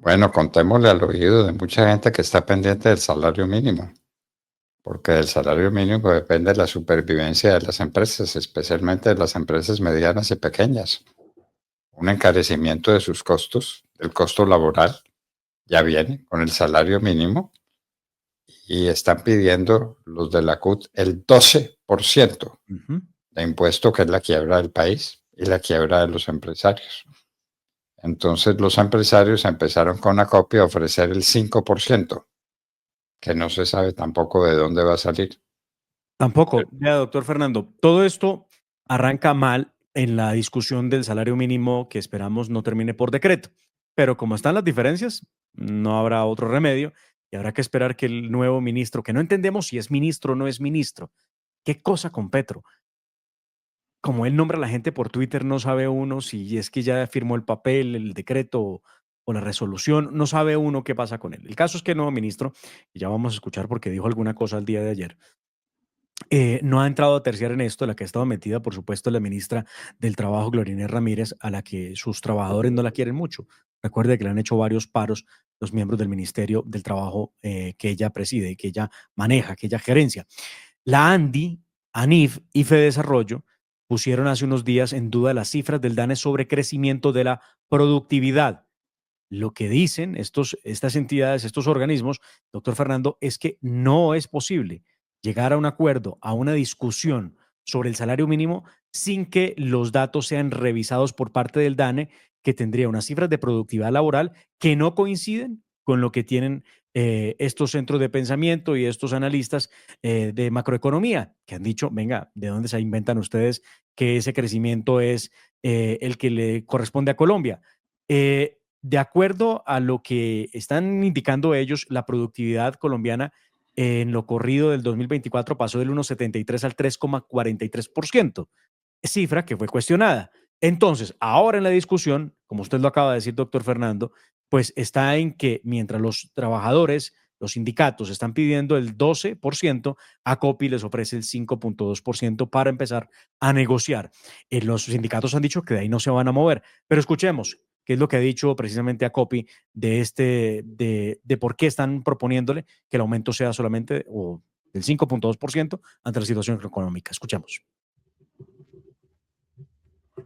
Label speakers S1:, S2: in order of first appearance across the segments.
S1: Bueno, contémosle al oído de mucha gente que está pendiente del salario mínimo, porque del salario mínimo depende la supervivencia de las empresas, especialmente de las empresas medianas y pequeñas. Un encarecimiento de sus costos, el costo laboral, ya viene con el salario mínimo y están pidiendo los de la CUT el 12%
S2: Ujú.
S1: de impuesto, que es la quiebra del país y la quiebra de los empresarios. Entonces los empresarios empezaron con Acopio a ofrecer el 5%, que no se sabe tampoco de dónde va a salir.
S2: Tampoco. Vea, doctor Fernando, todo esto arranca mal en la discusión del salario mínimo que esperamos no termine por decreto. Pero como están las diferencias, no habrá otro remedio y habrá que esperar que el nuevo ministro, que no entendemos si es ministro o no es ministro, ¿qué cosa con Petro? Como él nombra a la gente por Twitter, no sabe uno si es que ya firmó el papel, el decreto o la resolución, no sabe uno qué pasa con él. El caso es que el nuevo ministro, y ya vamos a escuchar porque dijo alguna cosa el día de ayer, no ha entrado a terciar en esto. La que ha estado metida, por supuesto, es la ministra del Trabajo, Gloria Inés Ramírez, a la que sus trabajadores no la quieren mucho. Recuerde que le han hecho varios paros los miembros del Ministerio del Trabajo que ella preside, que ella maneja, que ella gerencia. La ANDI, ANIF y FEDesarrollo pusieron hace unos días en duda las cifras del DANE sobre crecimiento de la productividad. Lo que dicen estas entidades, estos organismos, doctor Fernando, es que no es posible llegar a un acuerdo, a una discusión sobre el salario mínimo sin que los datos sean revisados por parte del DANE, que tendría unas cifras de productividad laboral que no coinciden con lo que tienen estos centros de pensamiento y estos analistas de macroeconomía, que han dicho, venga, ¿de dónde se inventan ustedes que ese crecimiento es el que le corresponde a Colombia? De acuerdo a lo que están indicando ellos, la productividad colombiana en lo corrido del 2024 pasó del 1,73 al 3,43%, cifra que fue cuestionada. Entonces, ahora en la discusión, como usted lo acaba de decir, doctor Fernando, pues está en que mientras los trabajadores, los sindicatos están pidiendo el 12%, ACOPI les ofrece el 5,2% para empezar a negociar. Los sindicatos han dicho que de ahí no se van a mover, pero escuchemos qué es lo que ha dicho precisamente ACOPI de por qué están proponiéndole que el aumento sea solamente o del 5,2% ante la situación económica. Escuchemos.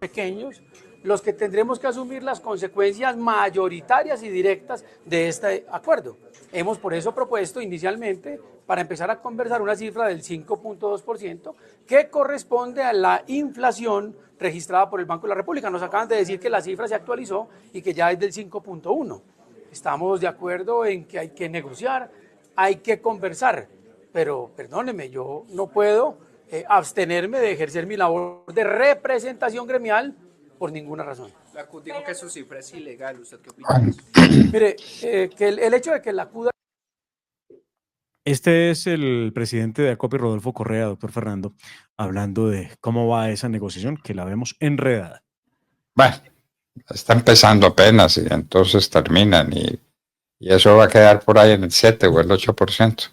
S3: Pequeños, los que tendremos que asumir las consecuencias mayoritarias y directas de este acuerdo. Hemos por eso propuesto inicialmente, para empezar a conversar, una cifra del 5,2% que corresponde a la inflación registrada por el Banco de la República. Nos acaban de decir que la cifra se actualizó y que ya es del 5,1%. Estamos de acuerdo en que hay que negociar, hay que conversar, pero perdóneme, yo no puedo abstenerme de ejercer mi labor de representación gremial por ninguna razón.
S4: La CUT dijo que su cifra es ilegal. ¿Usted qué opina?
S3: Mire, que el hecho de que la CUT...
S2: Este es el presidente de ACOPI, Rodolfo Correa, doctor Fernando, hablando de cómo va esa negociación, que la vemos enredada.
S1: Bueno, está empezando apenas y entonces terminan y eso va a quedar por ahí en el 7 o el 8%,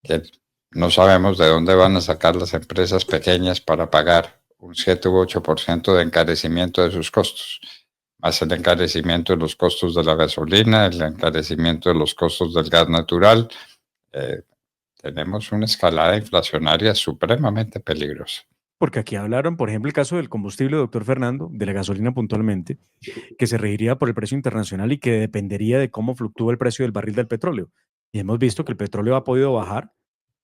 S1: que no sabemos de dónde van a sacar las empresas pequeñas para pagar un 7 u 8% de encarecimiento de sus costos, más el encarecimiento de los costos de la gasolina, el encarecimiento de los costos del gas natural. Tenemos una escalada inflacionaria supremamente peligrosa.
S2: Porque aquí hablaron, por ejemplo, el caso del combustible, doctor Fernando, de la gasolina puntualmente, que se regiría por el precio internacional y que dependería de cómo fluctúa el precio del barril del petróleo. Y hemos visto que el petróleo ha podido bajar,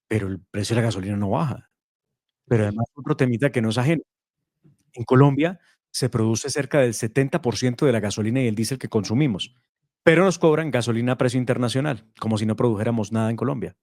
S2: pero el precio de la gasolina no baja. Pero además, otro temita que no es ajeno. En Colombia se produce cerca del 70% de la gasolina y el diésel que consumimos, pero nos cobran gasolina a precio internacional, como si no produjéramos nada en Colombia.